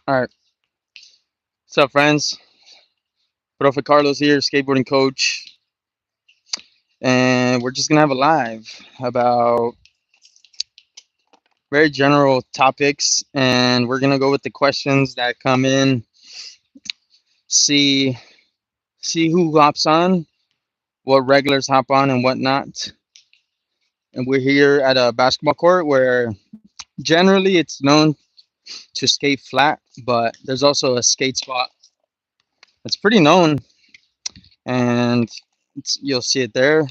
All right. What's up, friends? Profe Carlos here, skateboarding coach. And we're just going to have a live about very general topics. And we're going to go with the questions that come in, see, see who hops on, what regulars hop on, and whatnot. And we're here at a basketball court where generally it's known to skate flat, but there's also a skate spot that's pretty known. And you'll see it there.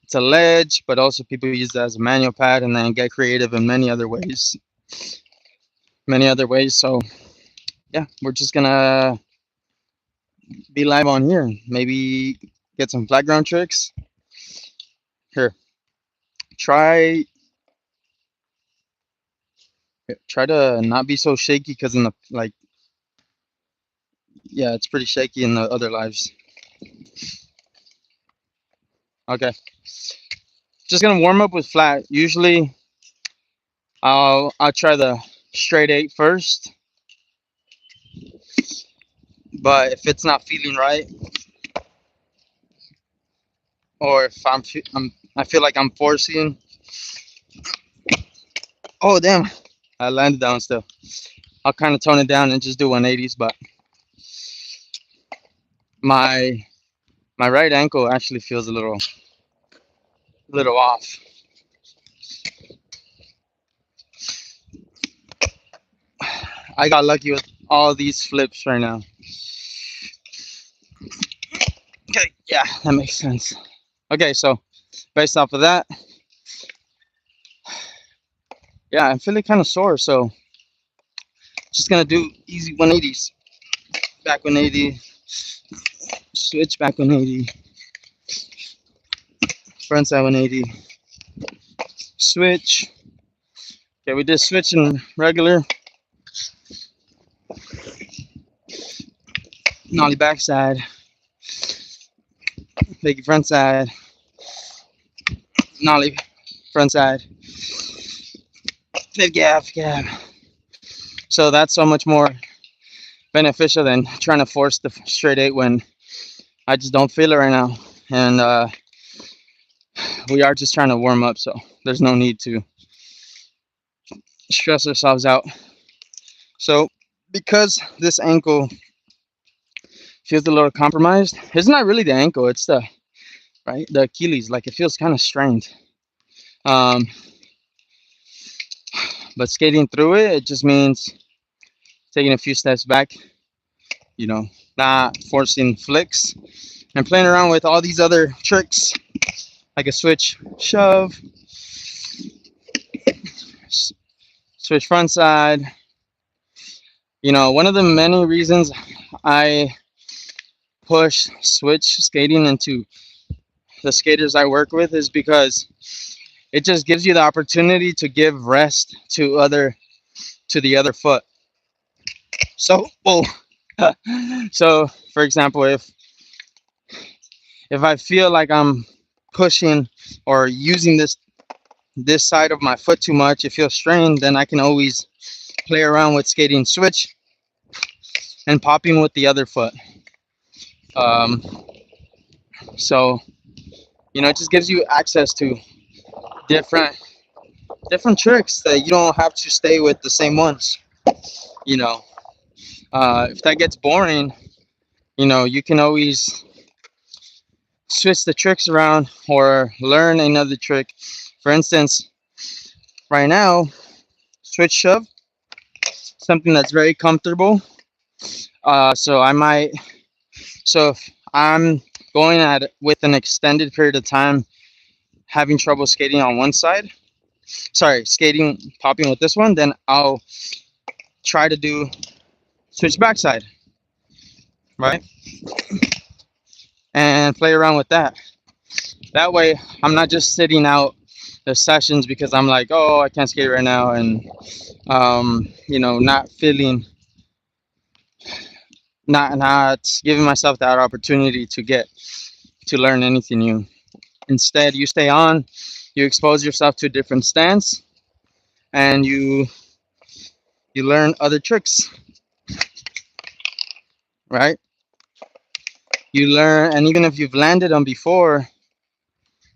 It's a ledge, but also people use that as a manual pad and then get creative in many other ways. So yeah, we're just gonna be live on here. Maybe get some flat ground tricks. Here, try try to not be so shaky because in the yeah, it's pretty shaky in the other lives. Okay, just gonna warm up with flat. Usually, I'll try the straight eight first, but if it's not feeling right, or if I feel like I'm forcing. Oh damn! I landed down still. I'll kind of tone it down and just do 180s, but my my right ankle actually feels a little off. I got lucky with all these flips right now. Okay, yeah, that makes sense. Okay, so based off of that, yeah, I'm feeling kind of sore, so just gonna do easy 180s. Back 180, switch back 180, front side 180, switch. Okay, we did switch and regular, nollie backside, fake front side, nollie front side, flip gap. So that's so much more beneficial than trying to force the straight eight when I just don't feel it right now. And we are just trying to warm up, so there's no need to stress ourselves out. So because this ankle feels a little compromised, it's not really the ankle, it's the Achilles. Like it feels kind of strained. Um, but skating through it, it just means taking a few steps back, not forcing flicks and playing around with all these other tricks like a switch shove, switch front side. One of the many reasons I push switch skating into the skaters I work with is because it just gives you the opportunity to give rest to the other foot. So, well, so for example, if I feel like I'm pushing or using this side of my foot too much, it feels strained, then I can always play around with skating switch and popping with the other foot. Um, so it just gives you access to different tricks that you don't have to stay with the same ones. If that gets boring, you can always switch the tricks around or learn another trick. For instance, right now, switch shove, something that's very comfortable. So if I'm going at it with an extended period of time, having trouble skating on one side, popping with this one, then I'll try to do switch backside, right? And play around with that. That way, I'm not just sitting out the sessions because I'm like, oh, I can't skate right now, and not feeling, not giving myself that opportunity to learn anything new. Instead, you stay on, you expose yourself to a different stance, and you you learn other tricks, right? You learn, and even if you've landed them before,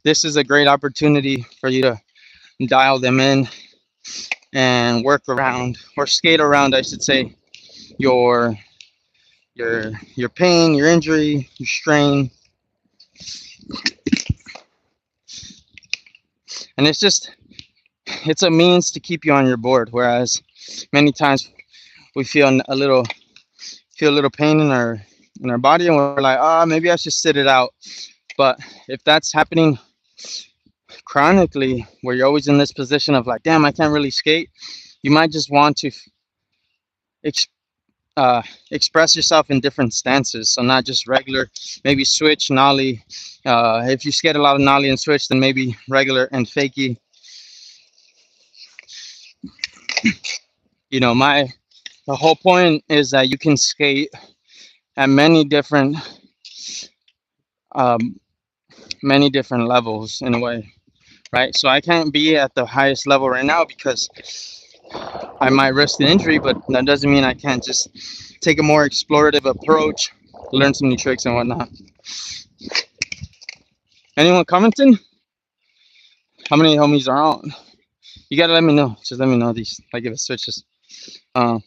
this is a great opportunity for you to dial them in and work around or skate around, I should say, your your pain, your injury, your strain, and it's a means to keep you on your board. Whereas many times we feel a little pain in our body, and we're like, oh, maybe I should sit it out. But if that's happening chronically, where you're always in this position of like, damn, I can't really skate, you might just want to ex- uh, express yourself in different stances. So not just regular, maybe switch, nollie. If you skate a lot of nollie and switch, then maybe regular and fakie. The whole point is that you can skate at um, many different levels in a way, right? So I can't be at the highest level right now because I might risk an injury, but that doesn't mean I can't just take a more explorative approach, learn some new tricks and whatnot. Anyone commenting? How many homies are on? You gotta let me know. Just let me know these, like if it switches. Um,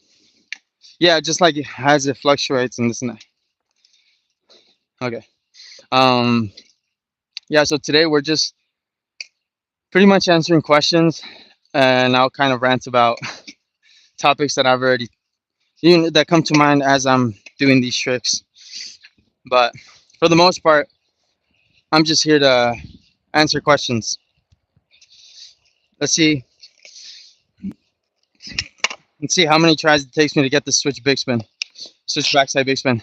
yeah, just like as it fluctuates and this and that. Okay. Um, yeah. So today we're just pretty much answering questions, and I'll kind of rant about topics that I've already that come to mind as I'm doing these tricks. But for the most part, I'm just here to answer questions. Let's see. Let's see how many tries it takes me to get the switch backside big spin.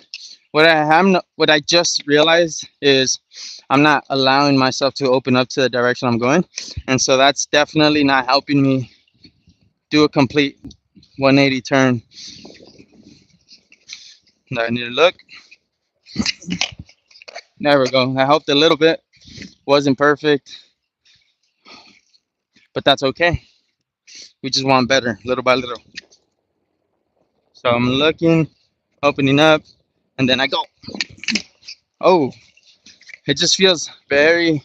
What I just realized is I'm not allowing myself to open up to the direction I'm going, and so that's definitely not helping me do a complete 180 turn. I need to look. There we go. That helped a little bit. Wasn't perfect, but that's okay. We just want better, little by little. So I'm looking, opening up, and then I go. Oh, it just feels very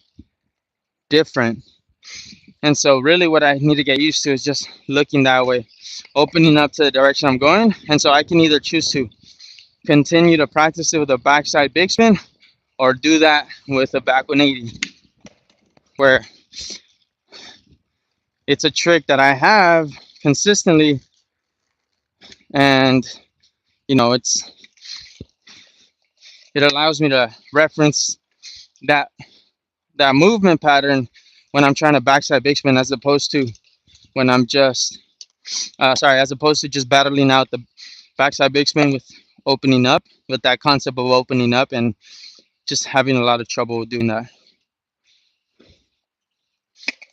different. And so really what I need to get used to is just looking that way, opening up to the direction I'm going. And so I can either choose to continue to practice it with a backside big spin or do that with a back 180, where it's a trick that I have consistently, and it allows me to reference that movement pattern when I'm trying to backside big spin, as opposed to when I'm just as opposed to just battling out the backside big spin with that concept of opening up and just having a lot of trouble doing that.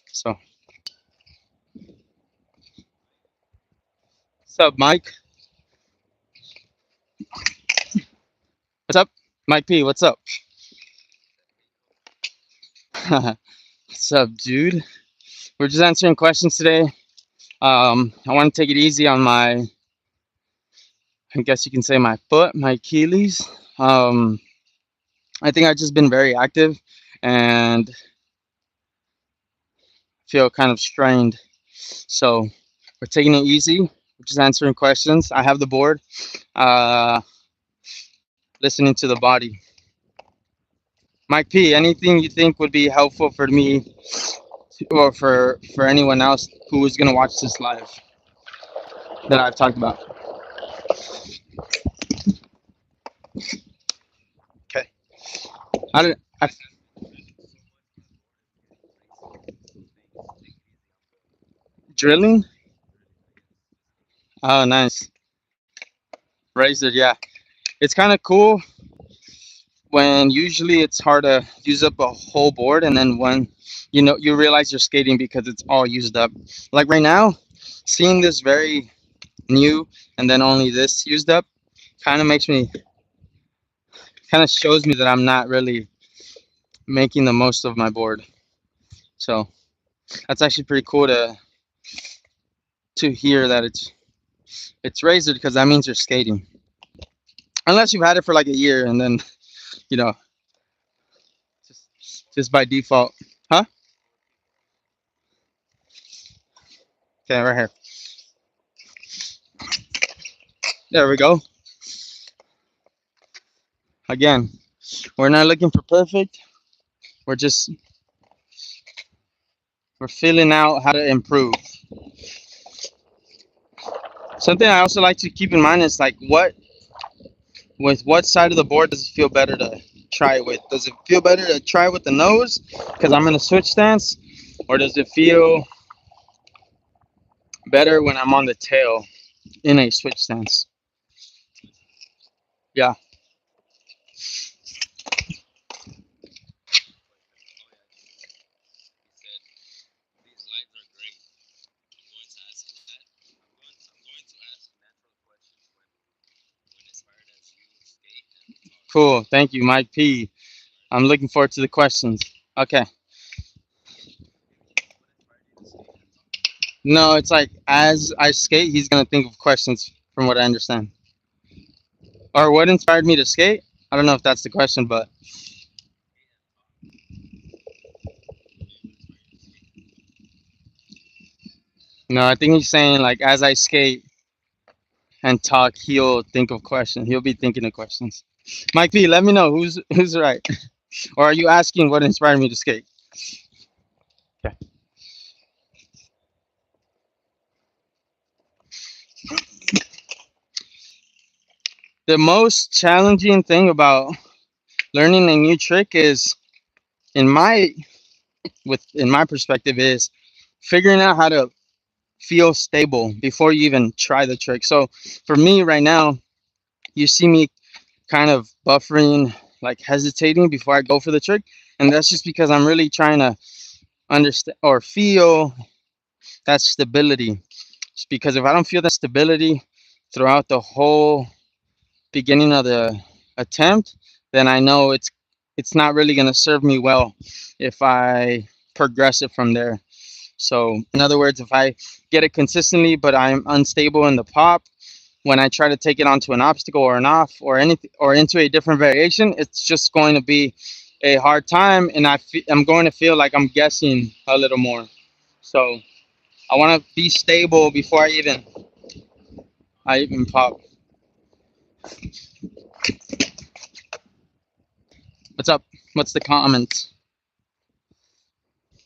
So, what's up, Mike? What's up, Mike P? What's up? What's up, dude? We're just answering questions today. I want to take it easy on I guess you can say my foot, my Achilles. I think I've just been very active and feel kind of strained. So we're taking it easy. We're just answering questions. I have the board, uh, listening to the body. Mike P, anything you think would be helpful for me or for anyone else who is going to watch this live that I've talked about? Okay. I didn't. Drilling? Oh, nice. Razor, yeah. It's kind of cool when usually it's hard to use up a whole board, and then when you realize you're skating because it's all used up. Like right now, seeing this very new and then only this used up kind of shows me that I'm not really making the most of my board. So that's actually pretty cool to hear that It's razor because that means you're skating. Unless you've had it for like a year and then, you know, just by default. Huh? Okay, right here. There we go. Again, we're not looking for perfect. We're just we're feeling out how to improve. Something I also like to keep in mind is like what side of the board does it feel better to try it with? Does it feel better to try with the nose because I'm in a switch stance, or does it feel better when I'm on the tail in a switch stance? Yeah, cool. Thank you, Mike P. I'm looking forward to the questions. Okay. No, it's like as I skate, he's gonna think of questions from what I understand. Or what inspired me to skate? I don't know if that's the question, but no, I think he's saying like as I skate and talk, he'll think of questions. He'll be thinking of questions. Mike P, let me know who's right. Or are you asking what inspired me to skate? Okay. The most challenging thing about learning a new trick is in my perspective is figuring out how to feel stable before you even try the trick. So for me right now, you see me kind of buffering, like hesitating before I go for the trick, and that's just because I'm really trying to understand or feel that stability. Just because if I don't feel that stability throughout the whole beginning of the attempt, then I know it's not really going to serve me well if I progress it from there. So, in other words, if I get it consistently, but I'm unstable in the pop, when I try to take it onto an obstacle or an off or anything or into a different variation, it's just going to be a hard time, and I'm going to feel like I'm guessing a little more. So I want to be stable before I even pop. What's up? What's the comment?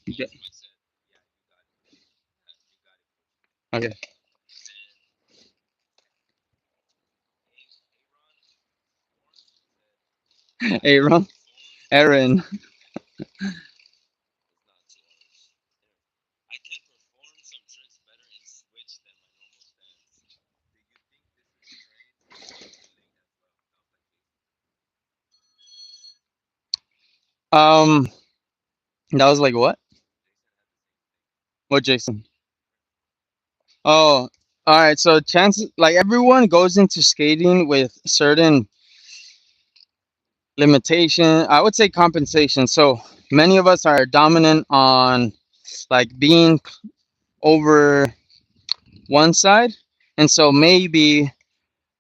Okay. Okay. Aaron. Aaron. Um, that was like what? What, Jason? Oh, all right. So chances, like everyone goes into skating with certain limitation. I would say compensation. So many of us are dominant on like being over one side, and so maybe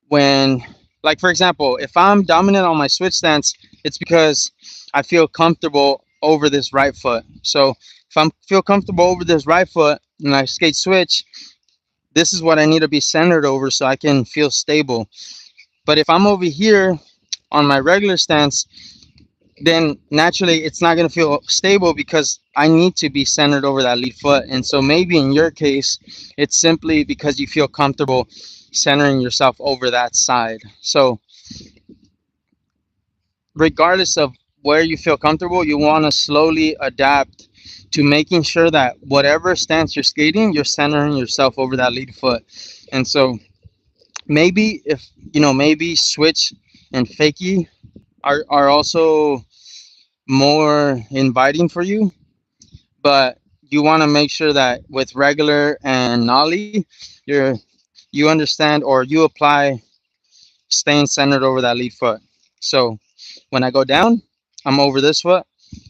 when, like for example, if I'm dominant on my switch stance, it's because I feel comfortable over this right foot. So if I feel comfortable over this right foot and I skate switch, this is what I need to be centered over so I can feel stable. But if I'm over here on my regular stance, then naturally it's not going to feel stable because I need to be centered over that lead foot. And so maybe in your case, it's simply because you feel comfortable centering yourself over that side. So regardless of where you feel comfortable, you want to slowly adapt to making sure that whatever stance you're skating, you're centering yourself over that lead foot. And so maybe if maybe switch and fakie are also more inviting for you, but you want to make sure that with regular and nollie, you're you understand or you apply staying centered over that lead foot. So when I go down, I'm over this foot.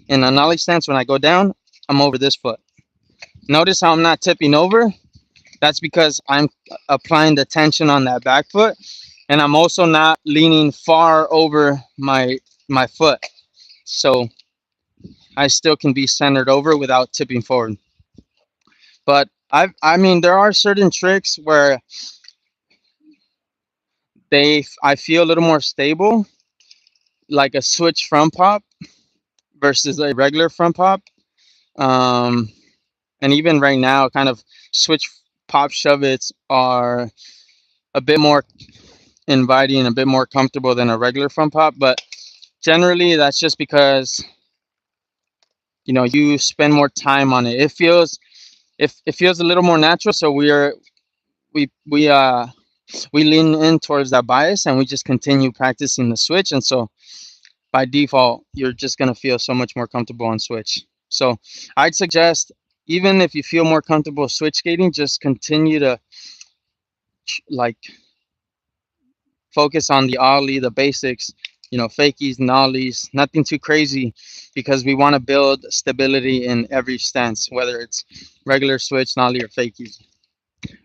In a nollie stance, when I go down, I'm over this foot. Notice how I'm not tipping over. That's because I'm applying the tension on that back foot, and I'm also not leaning far over my foot. So I still can be centered over without tipping forward. But I mean, there are certain tricks where I feel a little more stable, like a switch front pop versus a regular front pop. Um, and even right now, kind of switch pop shove its are a bit more inviting, a bit more comfortable than a regular front pop. But generally, that's just because you spend more time on it. It feels a little more natural, so we we uh we lean in towards that bias, and we just continue practicing the switch, and so by default you're just going to feel so much more comfortable on switch. So I'd suggest, even if you feel more comfortable switch skating, just continue to like focus on the ollie, the basics, fakies and ollies, nothing too crazy, because we want to build stability in every stance, whether it's regular switch, nollie, or fakies.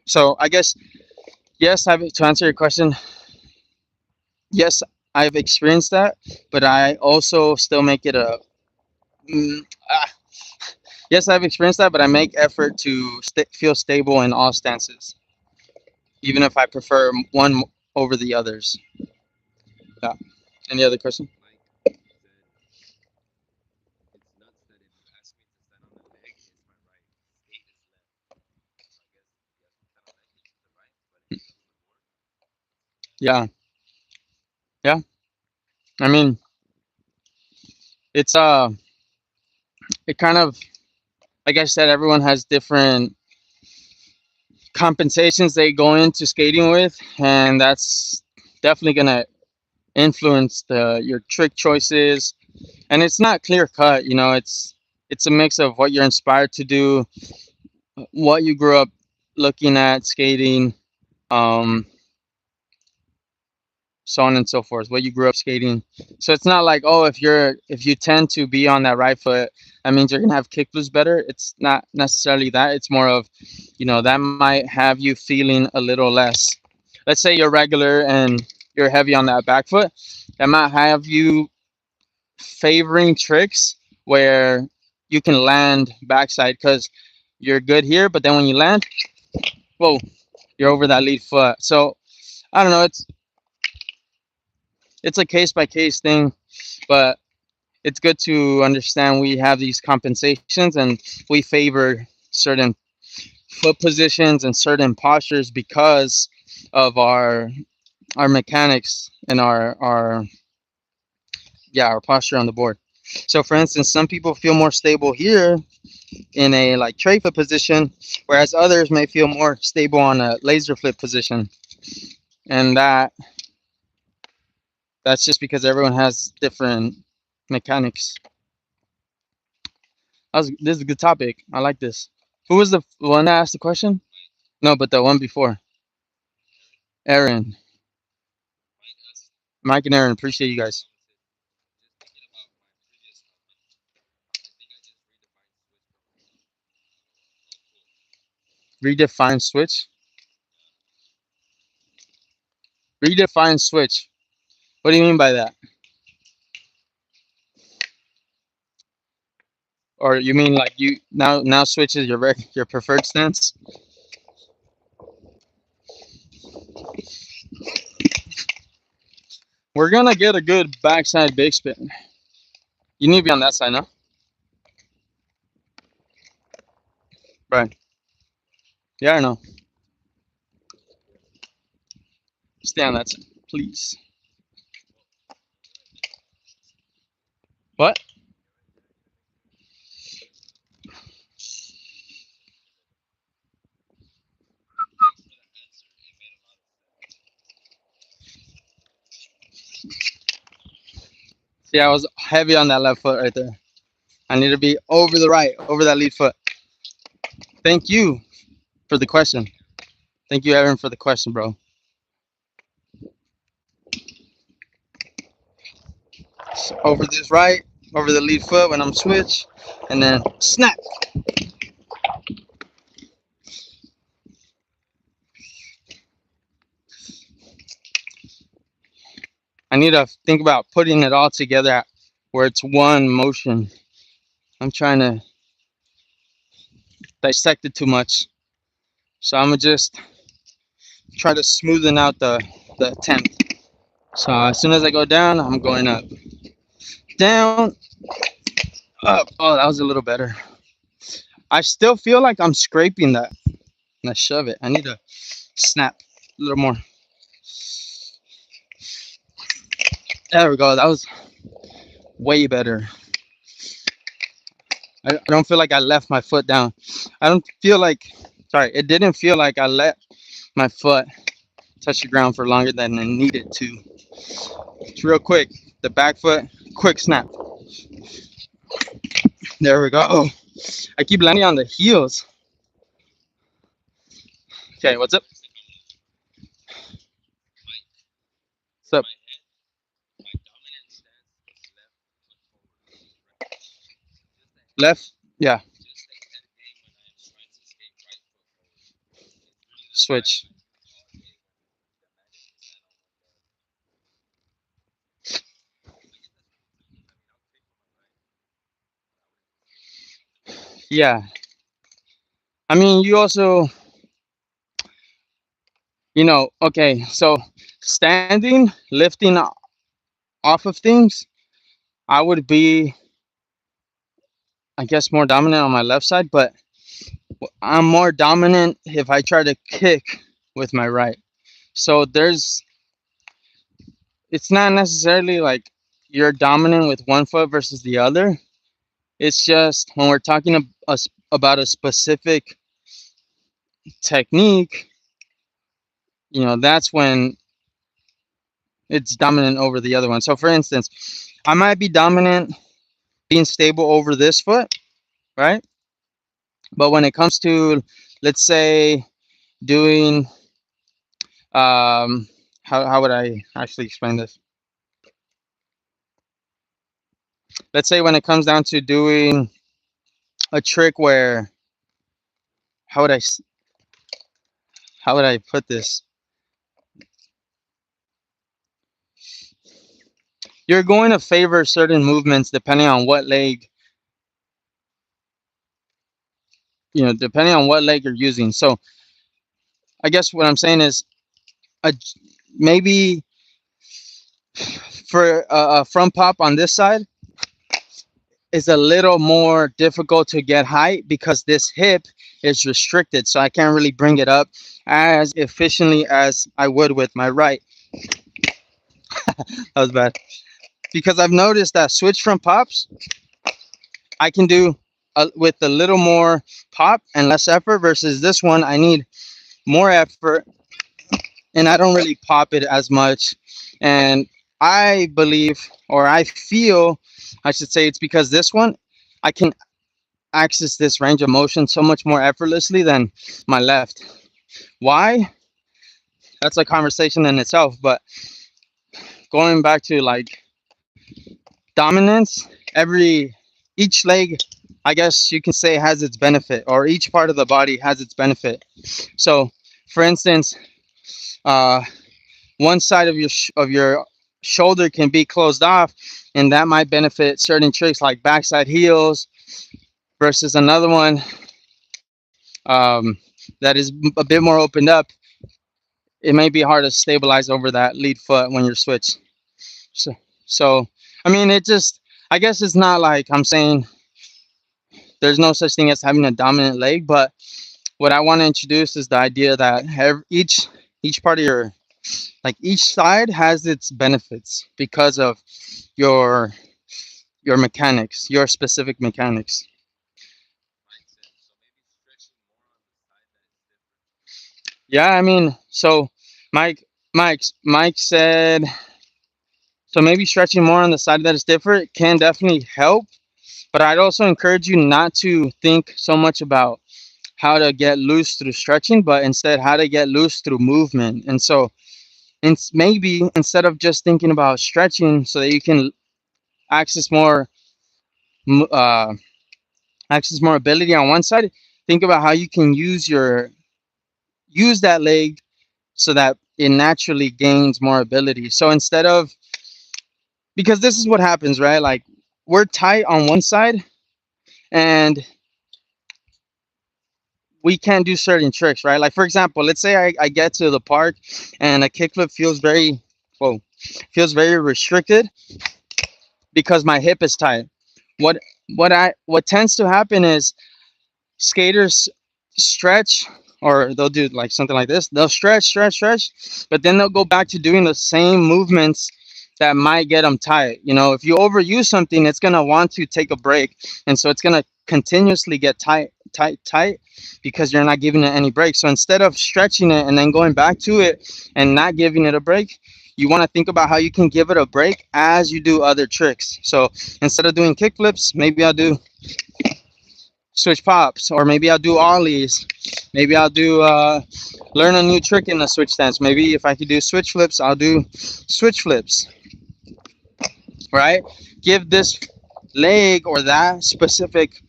So I guess, yes, to answer your question, yes, I've experienced that, but I also still make it a. Mm, ah, yes, I've experienced that, but I make effort to feel stable in all stances, even if I prefer one over the others. Yeah. Any other question? Yeah. Yeah. I mean, it's it kind of, like I said, everyone has different compensations they go into skating with, and that's definitely gonna influence your trick choices. And it's not clear cut, it's a mix of what you're inspired to do, what you grew up looking at skating, um, so on and so forth, what you grew up skating. So it's not like, oh, if you tend to be on that right foot, that means you're gonna have kick blues better. It's not necessarily that. It's more of, that might have you feeling a little less. Let's say you're regular and you're heavy on that back foot. That might have you favoring tricks where you can land backside because you're good here, but then when you land, whoa, you're over that lead foot. So I don't know. It's a case by case thing, but it's good to understand we have these compensations, and we favor certain foot positions and certain postures because of our mechanics and our yeah, our posture on the board. So for instance, some people feel more stable here in a like tray foot position, whereas others may feel more stable on a laser flip position, and that's just because everyone has different mechanics. This is a good topic. I like this. Who was the one that asked the question? No, but the one before. Aaron, Mike, and Aaron. Appreciate you guys. Redefine switch. Redefine switch. What do you mean by that? Or you mean like you now switch is your preferred stance? We're gonna get a good backside big spin. You need to be on that side, no? Right. Yeah, I know. Stay on that side, please. What? See, I was heavy on that left foot right there. I need to be over the right, over that lead foot. Thank you for the question. Thank you, Aaron, for the question, bro. So over this right, over the lead foot when I'm switch, and then snap. I need to think about putting it all together where it's one motion. I'm trying to dissect it too much. So I'm gonna just try to smoothen out the attempt. So as soon as I go down, I'm going up. Down, up. Oh, that was a little better. I still feel like I'm scraping that. And I shove it. I need to snap a little more. There we go. That was way better. I don't feel like I left my foot down. I don't feel like, sorry, it didn't feel like I let my foot touch the ground for longer than I needed to. It's real quick. The back foot, quick snap. There we go. Oh, I keep landing on the heels. Okay, what's up? What's up? Left? Yeah. Switch. Yeah. I mean, you also, okay, so standing, lifting off of things, I would be, I guess, more dominant on my left side, but I'm more dominant if I try to kick with my right. So it's not necessarily like you're dominant with one foot versus the other. It's just when we're talking about a specific technique, that's when it's dominant over the other one. So, for instance, I might be dominant being stable over this foot, right? But when it comes to, let's say, doing, how would I actually explain this? Let's say when it comes down to doing a trick where, how would I, how would I put this? You're going to favor certain movements depending on what leg, depending on what leg you're using. So I guess what I'm saying is, a, maybe for a front pop on this side is a little more difficult to get height because this hip is restricted. So I can't really bring it up as efficiently as I would with my right. That was bad. Because I've noticed that switch front pops, I can do with a little more pop and less effort versus this one, I need more effort and I don't really pop it as much. And I believe, or I feel, I should say, it's because this one, I can access this range of motion so much more effortlessly than my left. Why? That's a conversation in itself. But going back to like dominance, each leg, I guess you can say, has its benefit, or each part of the body has its benefit. So, for instance, uh, one side of your shoulder can be closed off, and that might benefit certain tricks like backside heels, versus another one that is a bit more opened up. It may be hard to stabilize over that lead foot when you're switched. So, so I mean, I guess it's not like I'm saying there's no such thing as having a dominant leg, but what I want to introduce is the idea that each part of each side has its benefits because of your your mechanics, your specific mechanics. Yeah, I mean, so Mike, Mike said, so maybe stretching more on the side that is different can definitely help, but I'd also encourage you not to think so much about how to get loose through stretching, but instead how to get loose through movement. And so, maybe instead of just thinking about stretching so that you can access more uh, access more ability on one side, think about how you can use that leg so that it naturally gains more ability. So instead of because this is what happens, right? Like we're tight on one side and we can't do certain tricks, right? Like for example, let's say I get to the park and a kickflip feels very, whoa, feels very restricted because my hip is tight. What what tends to happen is skaters stretch, or they'll do like something like this. They'll stretch, but then they'll go back to doing the same movements that might get them tight. You know, if you overuse something, it's gonna want to take a break, and so it's gonna continuously get tight because you're not giving it any break. So instead of stretching it and then going back to it and not giving it a break, you want to think about how you can give it a break as you do other tricks. So instead of doing kick flips, maybe I'll do switch pops, or maybe I'll do ollies. Maybe I'll do learn a new trick in the switch stance. Maybe if I could do switch flips, I'll do switch flips. Right? Give this leg or that specific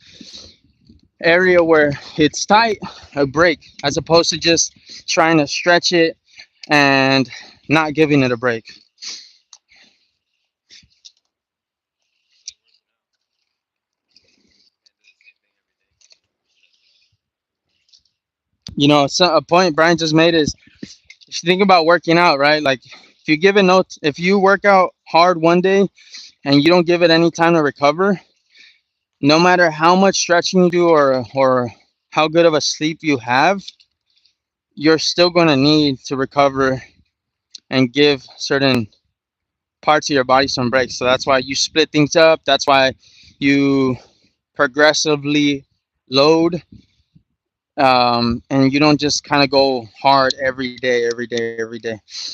area where it's tight a break, as opposed to just trying to stretch it and not giving it a break. You know, so a point Brian just made is if you think about working out, right? Like if you give it no, if you work out hard one day and you don't give it any time to recover, no matter how much stretching you do or how good of a sleep you have, you're still going to need to recover and give certain parts of your body some breaks. So that's why you split things up. That's why you progressively load, and you don't just kind of go hard every day.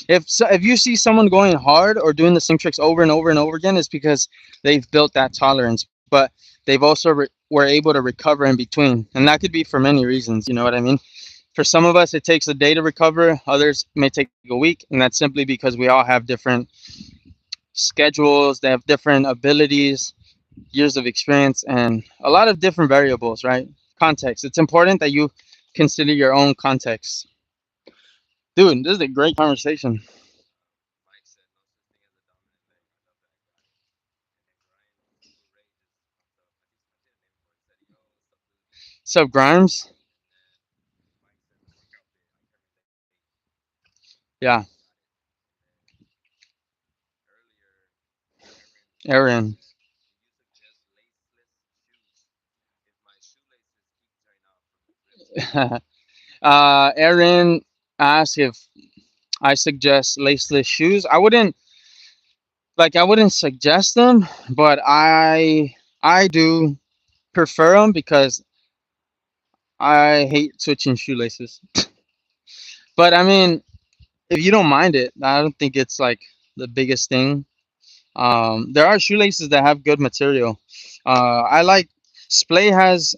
If you see someone going hard or doing the same tricks over and over and over again, it's because they've built that tolerance. But they've also were able to recover in between, and that could be for many reasons. You know what I mean? For some of us, it takes a day to recover. Others may take a week, and that's simply because we all have different schedules. They have different abilities, years of experience, and a lot of different variables, right? Context. It's important that you consider your own context. Dude, this is a great conversation. What's up, Grimes? Yeah, Aaron. Aaron asked if I suggest laceless shoes. I wouldn't suggest them, but I do prefer them because I hate switching shoelaces. But I mean, if you don't mind it, I don't think it's like the biggest thing. There are shoelaces that have good material. I like Splay has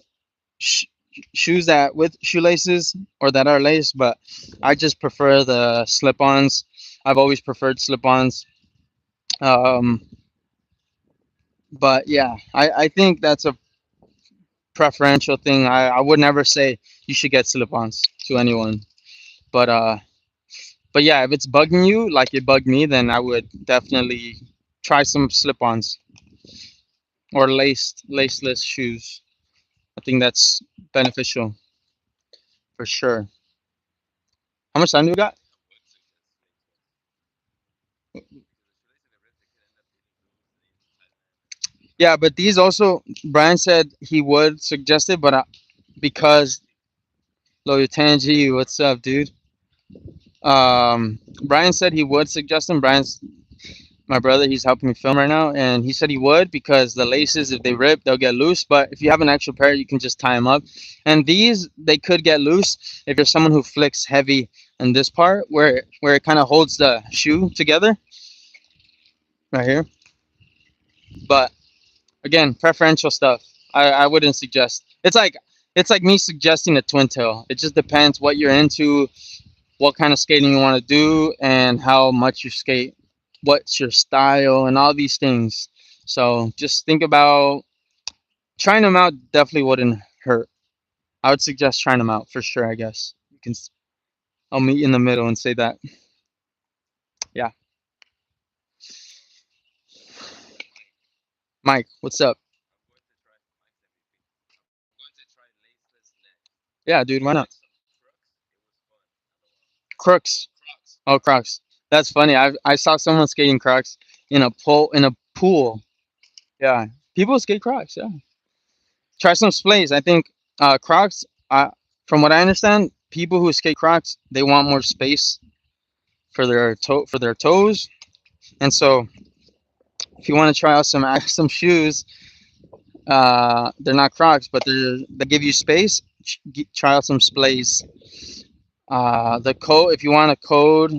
sh- shoes that with shoelaces or that are laced, but I just prefer the slip-ons. I've always preferred slip-ons. Um, but yeah, I think that's a preferential thing. I would never say you should get slip-ons to anyone. But but yeah, if it's bugging you like it bugged me, then I would definitely try some slip-ons or laceless shoes. I think that's beneficial for sure. How much time do we got? Yeah, but these also, Brian said he would suggest it, but because Loyo Tangi, what's up, dude? Brian said he would suggest them. Brian's my brother. He's helping me film right now, and he said he would because the laces, if they rip, they'll get loose. But if you have an extra pair, you can just tie them up. And these, they could get loose if you're someone who flicks heavy in this part where it kind of holds the shoe together right here. But again, preferential stuff. I wouldn't suggest. It's like me suggesting a twin tail. It just depends what you're into, what kind of skating you want to do, and how much you skate. What's your style and all these things. So just think about trying them out. Definitely wouldn't hurt. I would suggest trying them out for sure. I guess you can. I'll meet you in the middle and say that. Yeah. Mike, what's up? Yeah, dude, why not? Crooks. Oh, Crocs. That's funny. I saw someone skating Crocs in a pool. Yeah, people skate Crocs. Yeah, try some splays. I think Crocs. From what I understand, people who skate Crocs they want more space for their toes, and so if you want to try out some shoes, they're not Crocs, but they give you space. Try out some splays. The code, if you want a code,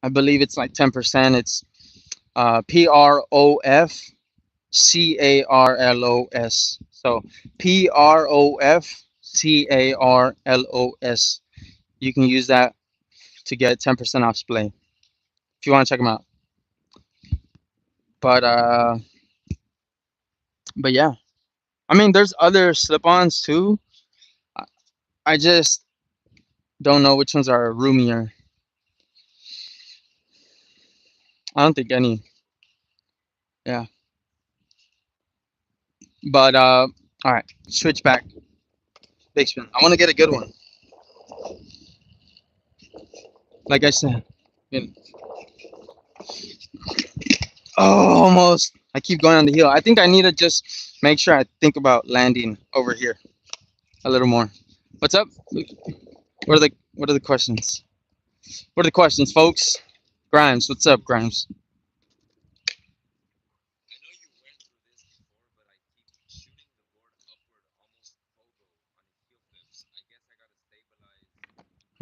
I believe it's like 10%. It's PROFCARLOS. So PROFCARLOS. You can use that to get 10% off Splay if you want to check them out. But but yeah, I mean, there's other slip-ons too. I I just don't know which ones are roomier. I don't think any. Yeah, but all right, switch back. Big spin. I want to get a good one. Like I said, you know, oh, almost. I keep going on the heel. I think I need to just make sure I think about landing over here a little more. What's up? What are the questions? What are the questions, folks? Grimes, what's up, Grimes?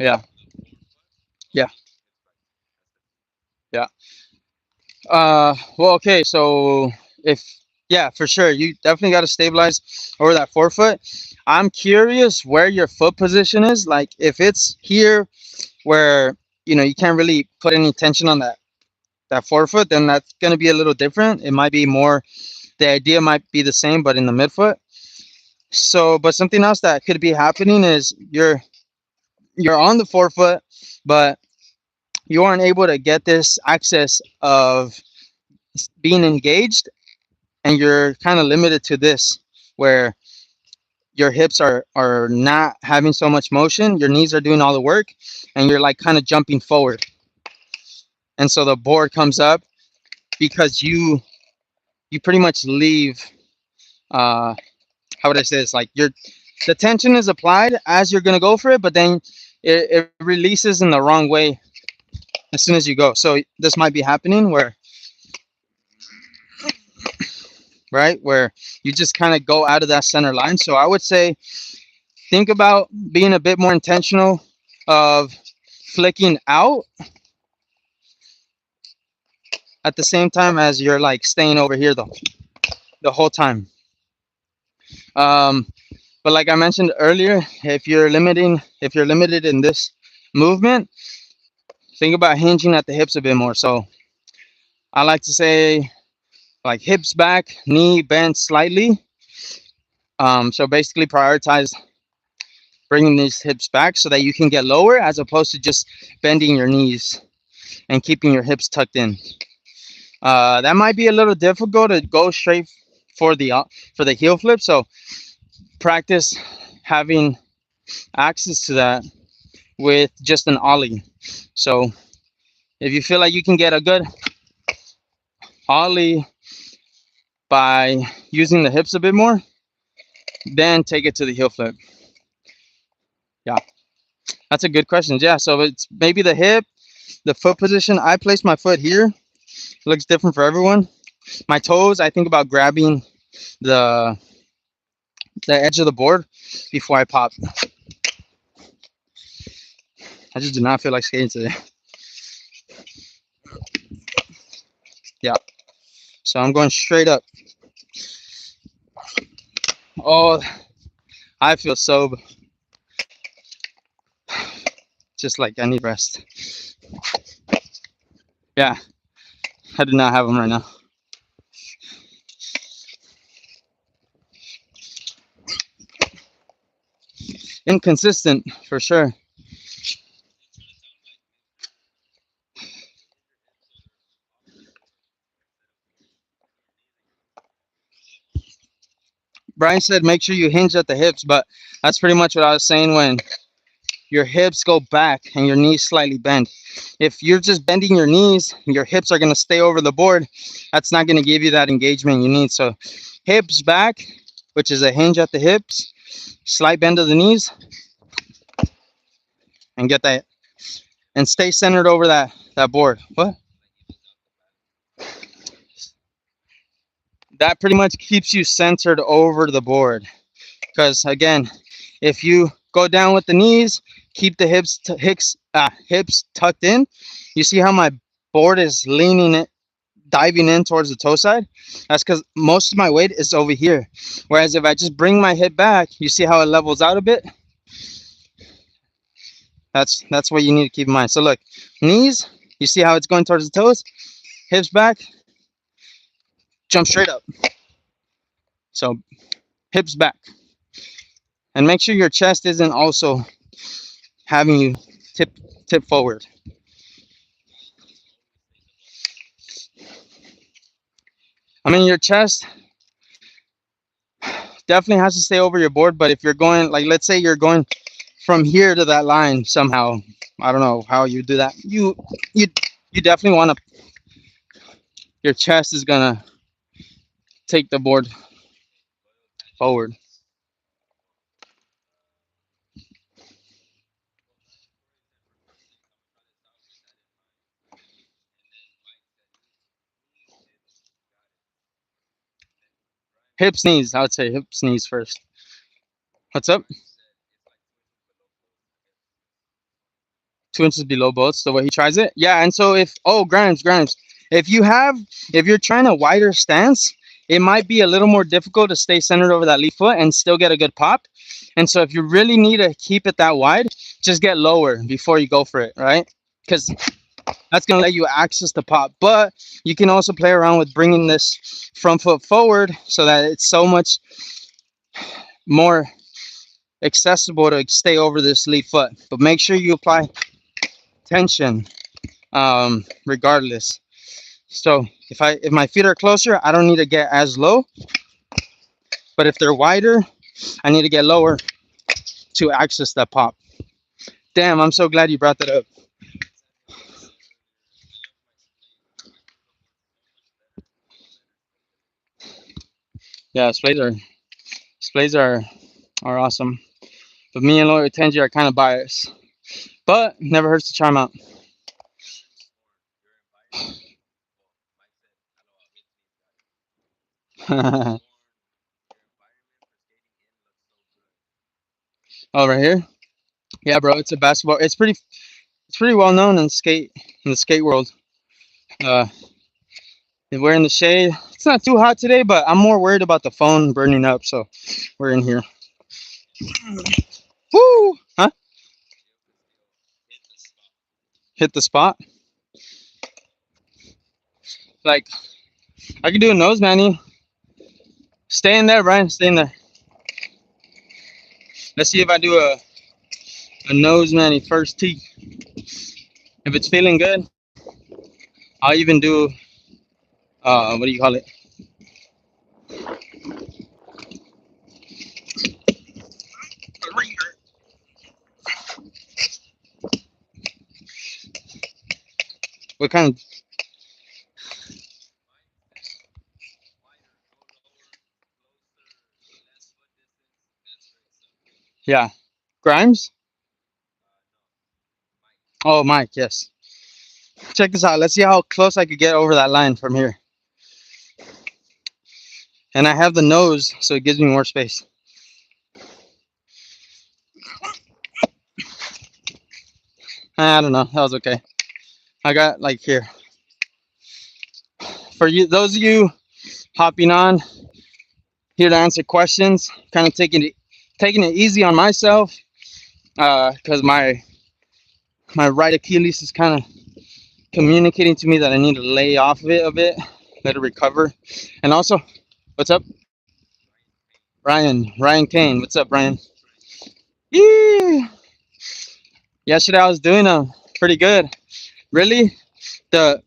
Yeah, yeah, yeah. Well, okay. So if yeah, for sure, you definitely got to stabilize over that forefoot. I'm curious where your foot position is. Like if it's here where you can't really put any tension on that forefoot, then that's going to be a little different. It might be more. The idea might be the same, but in the midfoot. So, but something else that could be happening is you're on the forefoot, but you aren't able to get this access of being engaged, and you're kind of limited to this, where your hips are not having so much motion. Your knees are doing all the work, and you're like kind of jumping forward, and so the board comes up because you pretty much leave. Uh, how would I say this? Like the tension is applied as you're gonna go for it, but then it releases in the wrong way as soon as you go. So this might be happening where you just kind of go out of that center line. So I would say think about being a bit more intentional of flicking out at the same time as you're like staying over here though the whole time. Um, but like I mentioned earlier, if you're limited in this movement, think about hinging at the hips a bit more. So I like to say like hips back, knee bent slightly. So basically prioritize bringing these hips back so that you can get lower as opposed to just bending your knees and keeping your hips tucked in. That might be a little difficult to go straight for the heel flip. So practice having access to that with just an ollie. So if you feel like you can get a good ollie by using the hips a bit more, then take it to the heel flip. Yeah, that's a good question. Yeah, so it's maybe the hip, the foot position. I place my foot here. It looks different for everyone. My toes, I think about grabbing the the edge of the board before I pop. I just do not feel like skating today. Yeah, so I'm going straight up. Oh, I feel so just like I need rest. Yeah, I do not have them right now. Inconsistent for sure. Brian said make sure you hinge at the hips, but that's pretty much what I was saying when your hips go back and your knees slightly bend. If you're just bending your knees, your hips are going to stay over the board. That's not going to give you that engagement you need. So hips back, which is a hinge at the hips, slight bend of the knees, and get that, and stay centered over that board. What? That pretty much keeps you centered over the board. Because again, if you go down with the knees, keep the hips tucked in. You see how my board is leaning it, diving in towards the toe side? That's because most of my weight is over here. Whereas if I just bring my hip back, you see how it levels out a bit? That's what you need to keep in mind. So look, knees, you see how it's going towards the toes? Hips back, jump straight up. So hips back. And make sure your chest isn't also having you tip forward. I mean, your chest definitely has to stay over your board, but if you're going, like, let's say you're going from here to that line somehow, I don't know how you do that. You you definitely want to. Your chest is gonna take the board forward. Hips, knees. I would say hips, knees first. What's up? 2 inches below both. The way he tries it. Yeah, and so if Grimes, if you have if you're trying a wider stance, it might be a little more difficult to stay centered over that lead foot and still get a good pop. And so if you really need to keep it that wide, just get lower before you go for it, right? Because that's gonna let you access the pop. But you can also play around with bringing this front foot forward so that it's so much more accessible to stay over this lead foot. But make sure you apply tension regardless. So if my feet are closer, I don't need to get as low. But if they're wider, I need to get lower to access that pop. Damn, I'm so glad you brought that up. Yeah, displays are awesome. But me and Lawyer Tenji are kind of biased. But never hurts to try them out. Oh, right here. Yeah, bro, it's a basketball. It's pretty well known in the skate world. Uh, we're in the shade. It's not too hot today, but I'm more worried about the phone burning up. So we're in here. Woo! Huh? Hit the spot. Like I can do a nose manny. Stay in there, Brian. Stay in there. Let's see if I do a nose manny first tee. If it's feeling good, I'll even do what do you call it? What kind of? Yeah, Grimes. Oh, Mike. Yes. Check this out. Let's see how close I could get over that line from here. And I have the nose, so it gives me more space. I don't know. That was okay. I got like here. For you, those of you hopping on here to answer questions, kind of taking it easy on myself, because my right Achilles is kind of communicating to me that I need to lay off of it a bit, let it recover. And also, what's up, Ryan Kane? What's up, Ryan? Yeah. Yesterday I was doing pretty good. Really, the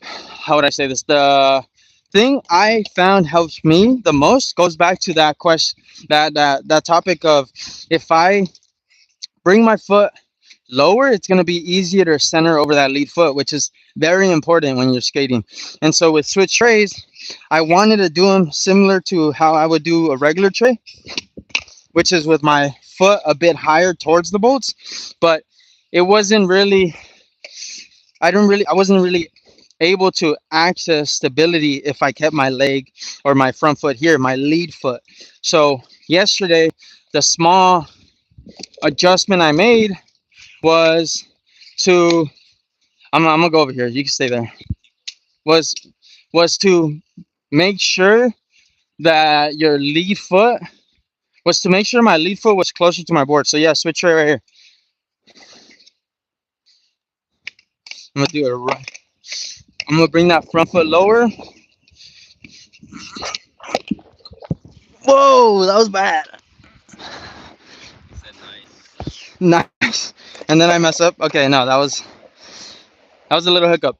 how would I say this? thing I found helps me the most goes back to that question, that topic of, if I bring my foot lower, it's going to be easier to center over that lead foot, which is very important when you're skating. And so with switch trays, I wanted to do them similar to how I would do a regular tray, which is with my foot a bit higher towards the bolts. But it wasn't really, I wasn't really able to access stability if I kept my leg or my front foot here, my lead foot. So yesterday, the small adjustment I made was to, I'm gonna go over here. You can stay there. Was was to make sure that your lead foot was to make sure my lead foot was closer to my board. So yeah, switch right here. I'm gonna do it right. I'm gonna bring that front foot lower. Whoa, that was bad. Nice. And then I mess up. Okay, no, that was a little hiccup.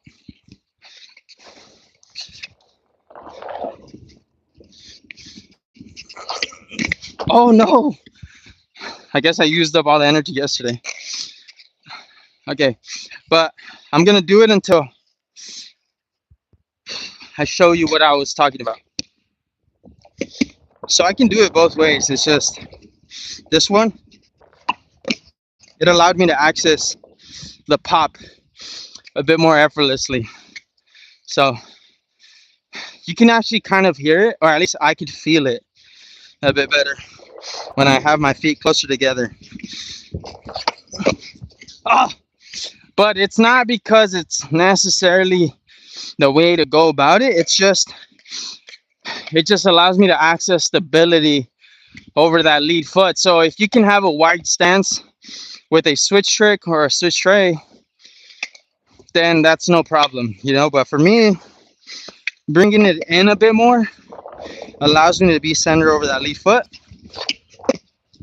Oh no. I guess I used up all the energy yesterday. Okay, but I'm gonna do it until I show you what I was talking about. So I can do it both ways. It's just this one, it allowed me to access the pop a bit more effortlessly. So you can actually kind of hear it, or at least I could feel it a bit better when I have my feet closer together. Oh, but it's not because it's necessarily the way to go about it. It just allows me to access stability over that lead foot. So if you can have a wide stance with a switch trick or a switch tray, then that's no problem. But for me, bringing it in a bit more allows me to be centered over that lead foot,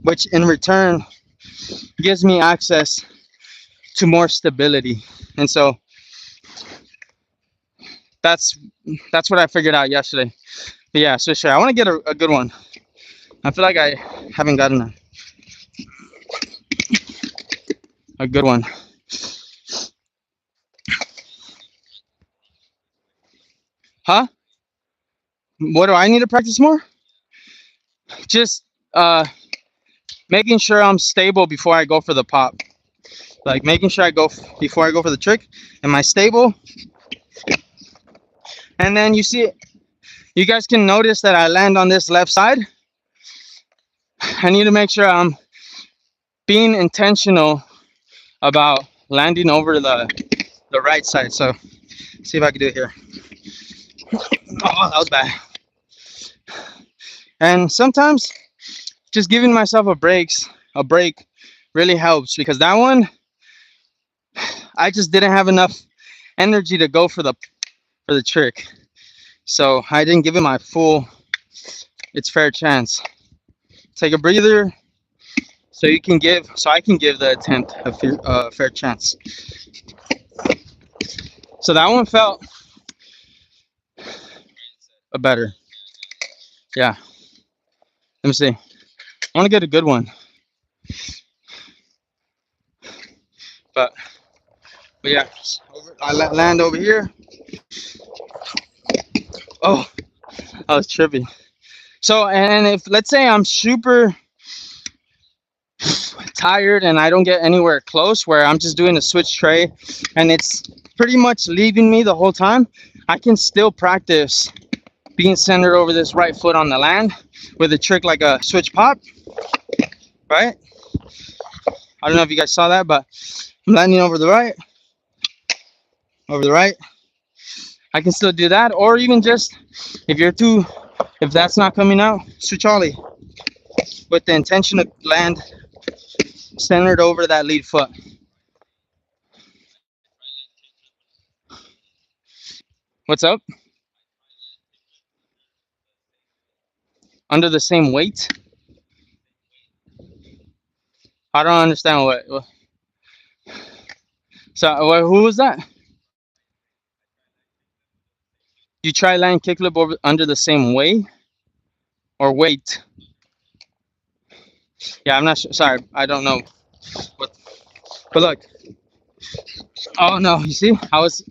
which in return gives me access to more stability. And so that's what I figured out yesterday. But yeah, switch tray. I want to get a good one. I feel like I haven't gotten a good one. Huh? What do I need to practice more? Just making sure I'm stable before I go for the pop. Like making sure before I go for the trick. Am I stable? And then you guys can notice that I land on this left side. I need to make sure I'm being intentional about landing over the right side. So see if I can do it here. Oh, that was bad. And sometimes just giving myself a break really helps, because that one I just didn't have enough energy to go for the trick. So I didn't give it its fair chance. Take a breather so I can give the attempt a fair chance. So that one felt a better. Yeah. Let me see. I want to get a good one. But yeah, I land over here. Oh, that was trippy. So, and if let's say I'm super tired and I don't get anywhere close, where I'm just doing a switch tray and it's pretty much leaving me the whole time, I can still practice being centered over this right foot on the land with a trick like a switch pop, right? I don't know if you guys saw that, but I'm landing over the right. I can still do that, or even just if that's not coming out, switch ollie with the intention to land centered over that lead foot. What's up? Under the same weight? I don't understand what. So who was that? You try land kickflip over under the same way or weight. Yeah, I'm not sure. Sorry, I don't know. But, but look. Oh no, you see, I was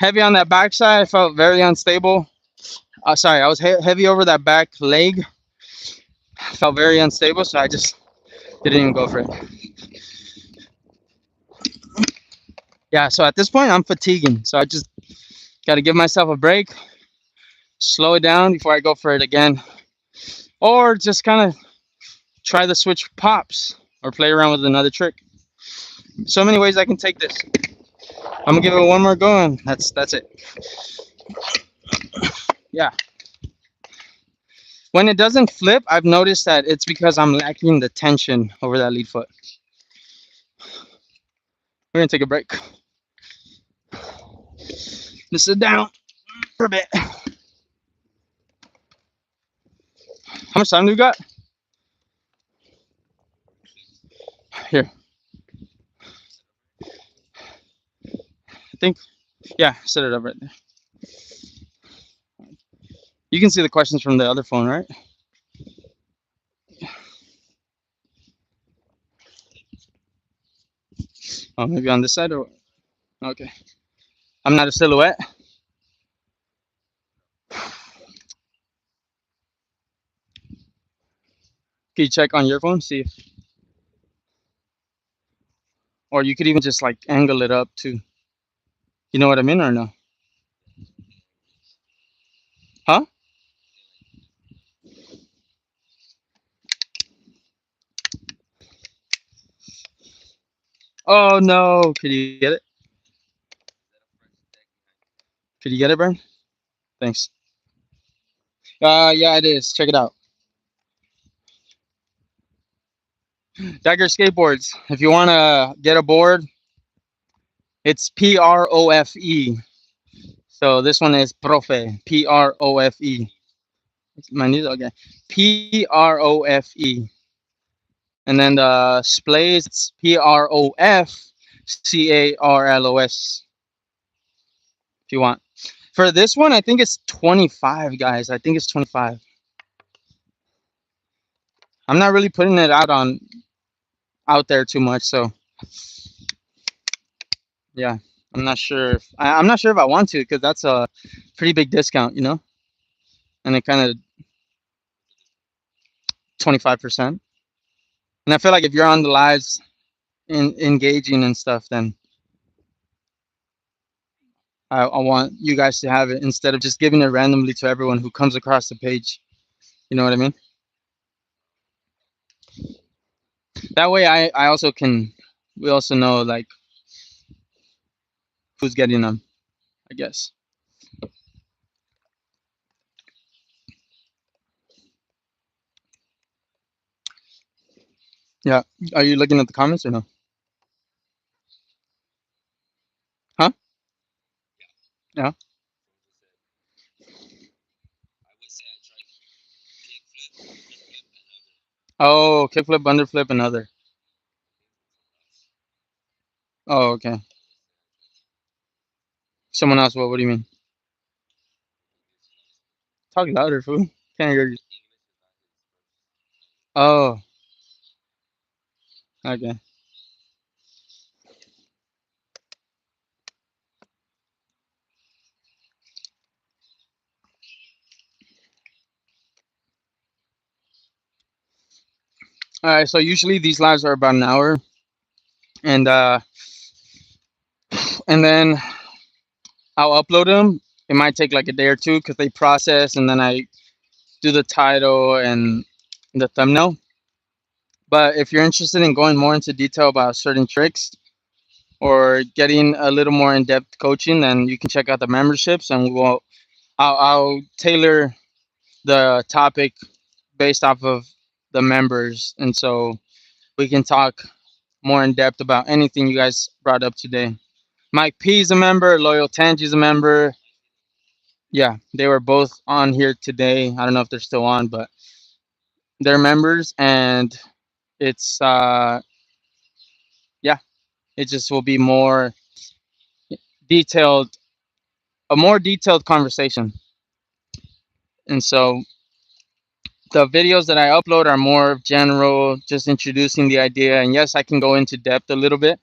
heavy on that backside. I felt very unstable. Sorry, I was heavy over that back leg. Felt very unstable, so I just didn't even go for it. Yeah, so at this point, I'm fatiguing. So I just got to give myself a break, slow it down before I go for it again. Or just kind of try the switch pops or play around with another trick. So many ways I can take this. I'm gonna give it one more go, and that's it. Yeah. When it doesn't flip, I've noticed that it's because I'm lacking the tension over that lead foot. We're gonna take a break. Just sit down for a bit. How much time do we got? Here. I think, yeah, set it up right there. You can see the questions from the other phone, right? Oh, maybe on this side or okay. I'm not a silhouette. Can you check on your phone, see if, or you could even just like angle it up too. You know what I mean or no? Huh? Oh no! Could you get it? Could you get it, Brian? Thanks. Yeah, it is. Check it out. Dagger Skateboards. If you want to get a board, it's Profe. So this one is Profe. Profe. My news. Okay. Profe. And then the splays, it's Profcarlos. If you want. For this one, I think it's 25, guys. I think it's 25. I'm not really putting it out there too much, so yeah. I'm not sure if I want to because that's a pretty big discount, and it kind of 25%. And I feel like if you're on the lives engaging and stuff, then I want you guys to have it instead of just giving it randomly to everyone who comes across the page. You know what I mean? That way, I also can. We also know like who's getting them. I guess. Yeah. Are you looking at the comments or no? Huh? Yeah. Oh, kickflip, underflip, and other. Oh, okay. Someone else. What? What do you mean? Talk louder, fool. Can't hear you. Oh, okay. All right. So usually these lives are about an hour, and and then I'll upload them. It might take like a day or two because they process, and then I do the title and the thumbnail. But if you're interested in going more into detail about certain tricks or getting a little more in-depth coaching, then you can check out the memberships, and I'll tailor the topic based off of the members, and so we can talk more in depth about anything you guys brought up today. Mike P is a member, Loyal Tangi is a member. Yeah, they were both on here today. I don't know if they're still on, but they're members, and it's yeah, it just will be more detailed, a more detailed conversation. And so the videos that I upload are more general, just introducing the idea. And yes, I can go into depth a little bit,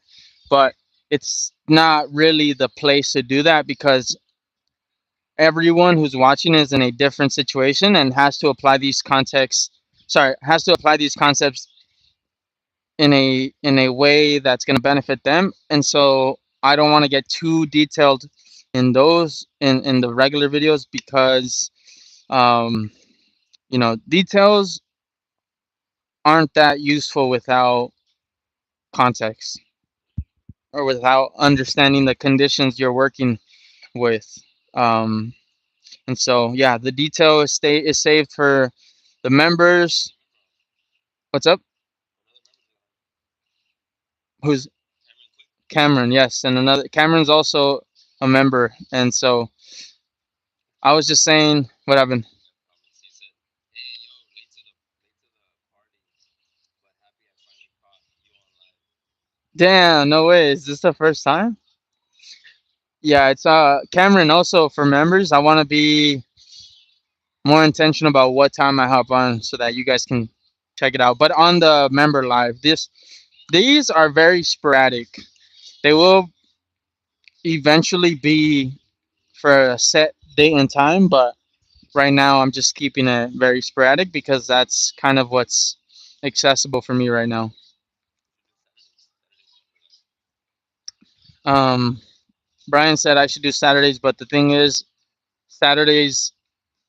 but it's not really the place to do that because everyone who's watching is in a different situation and has to apply these contexts. Sorry, has to apply these concepts in a way that's going to benefit them. And so I don't want to get too detailed in those in the regular videos because um, details aren't that useful without context or without understanding the conditions you're working with. Um, and so yeah, the detail is saved for the members. What's up? Who's Cameron? Yes, and another Cameron's also a member, and so I was just saying what happened. Damn, no way. Is this the first time? Yeah, it's Cameron also for members. I want to be more intentional about what time I hop on so that you guys can check it out. But on the member live, these are very sporadic. They will eventually be for a set date and time, but right now I'm just keeping it very sporadic because that's kind of what's accessible for me right now. Um, Brian said I should do Saturdays, but the thing is, Saturdays,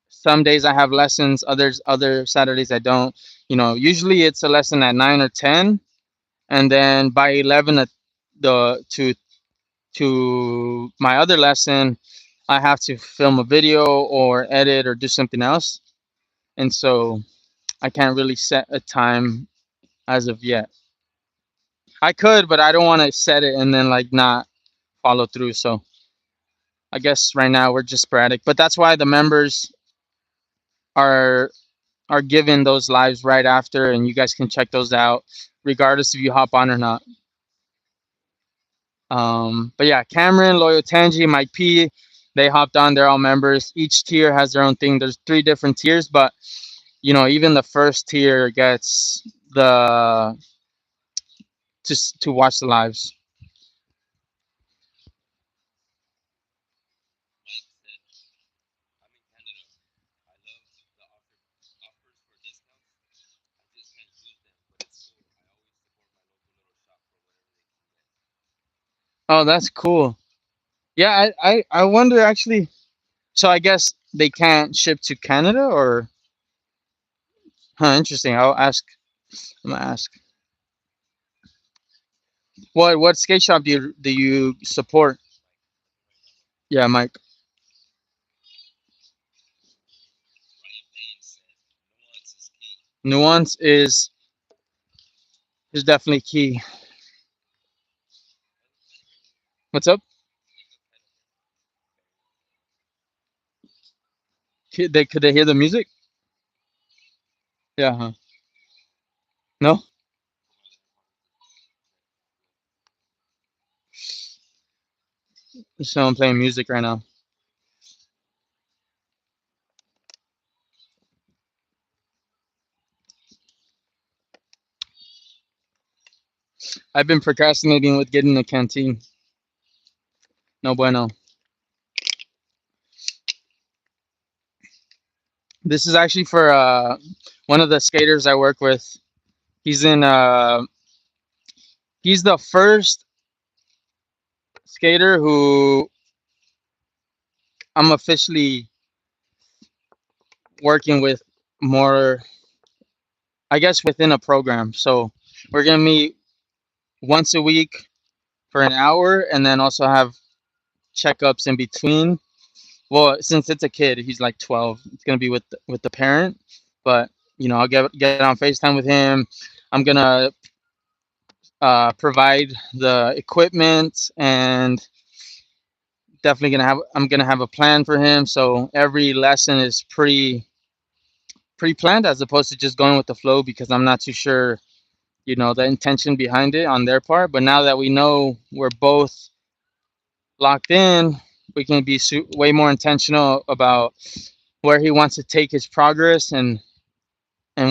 some days I have lessons, other Saturdays I don't. Usually it's a lesson at 9 or 10, and then by 11 to my other lesson, I have to film a video or edit or do something else, and so I can't really set a time as of yet. I could, but I don't want to set it and then like not follow through. So I guess right now we're just sporadic, but that's why the members are are given those lives right after, and you guys can check those out, regardless if you hop on or not. But yeah, Cameron, Loyal Tangi, Mike P, they hopped on. They're all members. Each tier has their own thing. There's three different tiers, but even the first tier gets the to watch the lives. Oh, that's cool. Yeah, I wonder actually. So I guess they can't ship to Canada, or interesting. I'll ask. I'm gonna ask. What skate shop do you support? Yeah, Mike. Nuance is definitely key. What's up? Could they hear the music? Yeah. Huh? No. So I'm playing music right now. I've been procrastinating with getting a canteen. No bueno. This is actually for one of the skaters I work with. He's in. He's the first skater who I'm officially working with more, I guess, within a program. So we're gonna meet once a week for an hour, and then also have checkups in between. Well, since it's a kid, he's like 12. It's gonna be with the parent, but I'll get on Facetime with him. I'm gonna provide the equipment, and definitely I'm gonna have a plan for him. So every lesson is pre-planned as opposed to just going with the flow because I'm not too sure the intention behind it on their part. But now that we know we're both locked in, we can be way more intentional about where he wants to take his progress and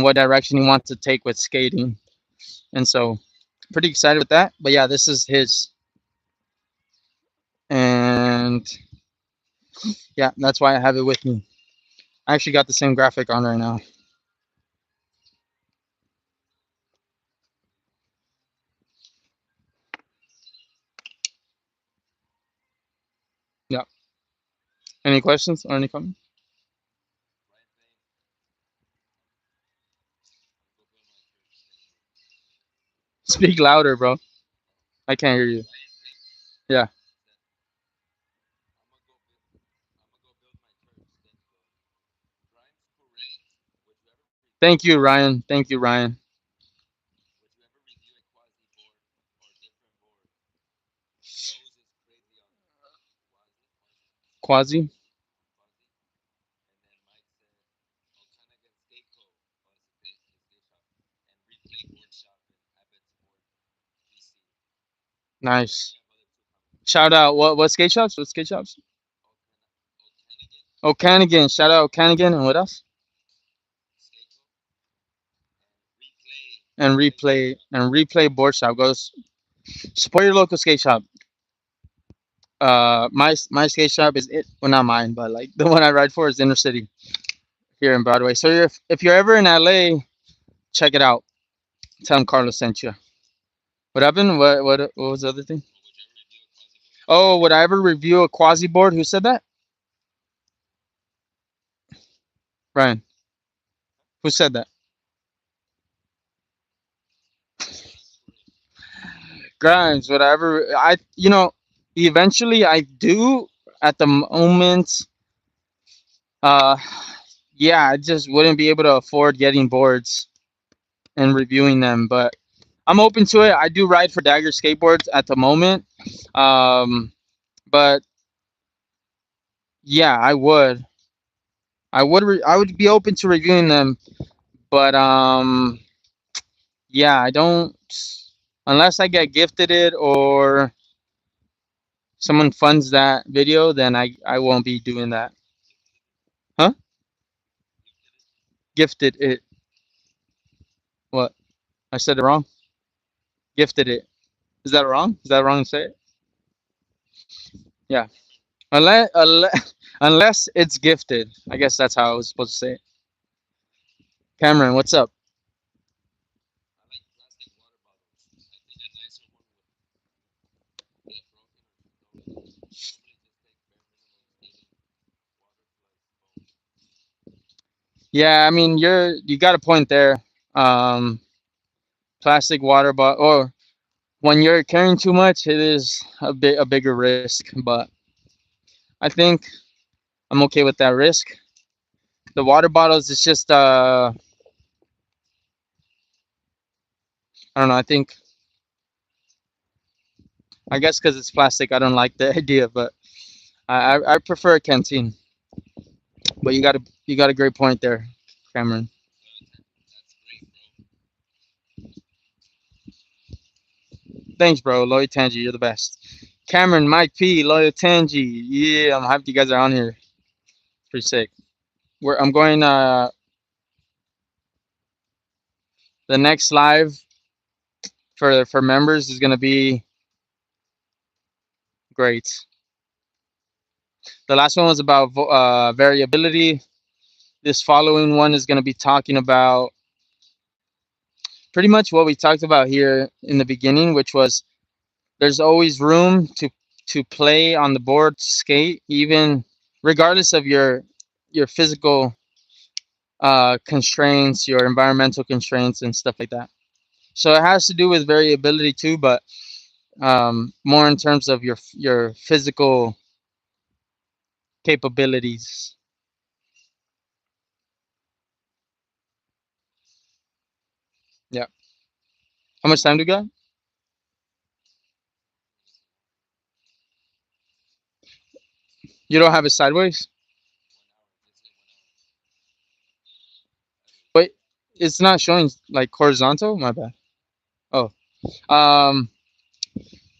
what direction he wants to take with skating. And so pretty excited with that. But yeah, this is his. And yeah, that's why I have it with me. I actually got the same graphic on right now. Yeah. Any questions or any comments? Speak louder, bro. I can't hear you. Yeah. Thank you, Ryan. Thank you, Ryan. Quasi. Nice. Shout out. What skate shops? What skate shops? O'Canigan. Shout out O'Canigan. And what else? And replay board shop goes support your local skate shop. My skate shop is it. Well, not mine, but like the one I ride for is Inner City here in Broadway. So if you're ever in LA, check it out. Tell them Carlos sent you. What happened? What was the other thing? Oh, would I ever review a quasi board? Who said that? Ryan. Who said that? Grimes. Would I ever? Eventually I do. At the moment, uh, yeah, I just wouldn't be able to afford getting boards and reviewing them, but I'm open to it. I do ride for Dagger skateboards at the moment, but yeah, I would be open to reviewing them, but yeah, I don't unless I get gifted it or someone funds that video, then I won't be doing that. Huh? Gifted it. What? I said it wrong. Gifted it. Is that wrong? Is that wrong to say it? Yeah. Unless it's gifted. I guess that's how I was supposed to say it. Cameron, what's up? Yeah, I mean you got a point there. Um, Plastic water bottle, or when you're carrying too much, it is a bigger risk. But I think I'm okay with that risk. The water bottles, it's just I don't know. I guess because it's plastic, I don't like the idea. But I prefer a canteen. But you got a great point there, Cameron. Thanks, bro. Loyal Tangi, you're the best. Cameron, Mike P, Loyal Tangi. Yeah, I'm happy you guys are on here. Pretty sick. I'm going. The next live for members is gonna be great. The last one was about variability. This following one is gonna be talking about pretty much what we talked about here in the beginning, which was there's always room to play on the board to skate, even regardless of your physical constraints, your environmental constraints, and stuff like that. So it has to do with variability too, but more in terms of your physical capabilities. Yeah. How much time do you got? You don't have it sideways? Wait, it's not showing like horizontal? My bad. Oh. Um,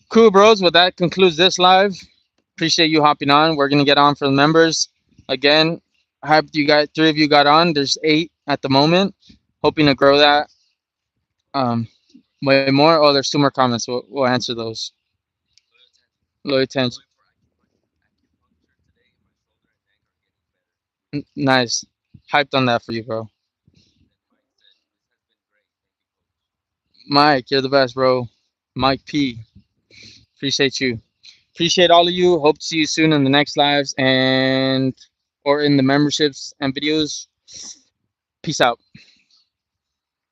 cool, bros. Well, that concludes this live. Appreciate you hopping on. We're gonna get on for the members again. Hyped you got three of you got on. There's eight at the moment. Hoping to grow that way more. Oh, there's two more comments. We'll answer those. Low attention. Nice. Hyped on that for you, bro. Mike, you're the best, bro. Mike P. Appreciate you. Appreciate all of you. Hope to see you soon in the next lives and or in the memberships and videos. Peace out.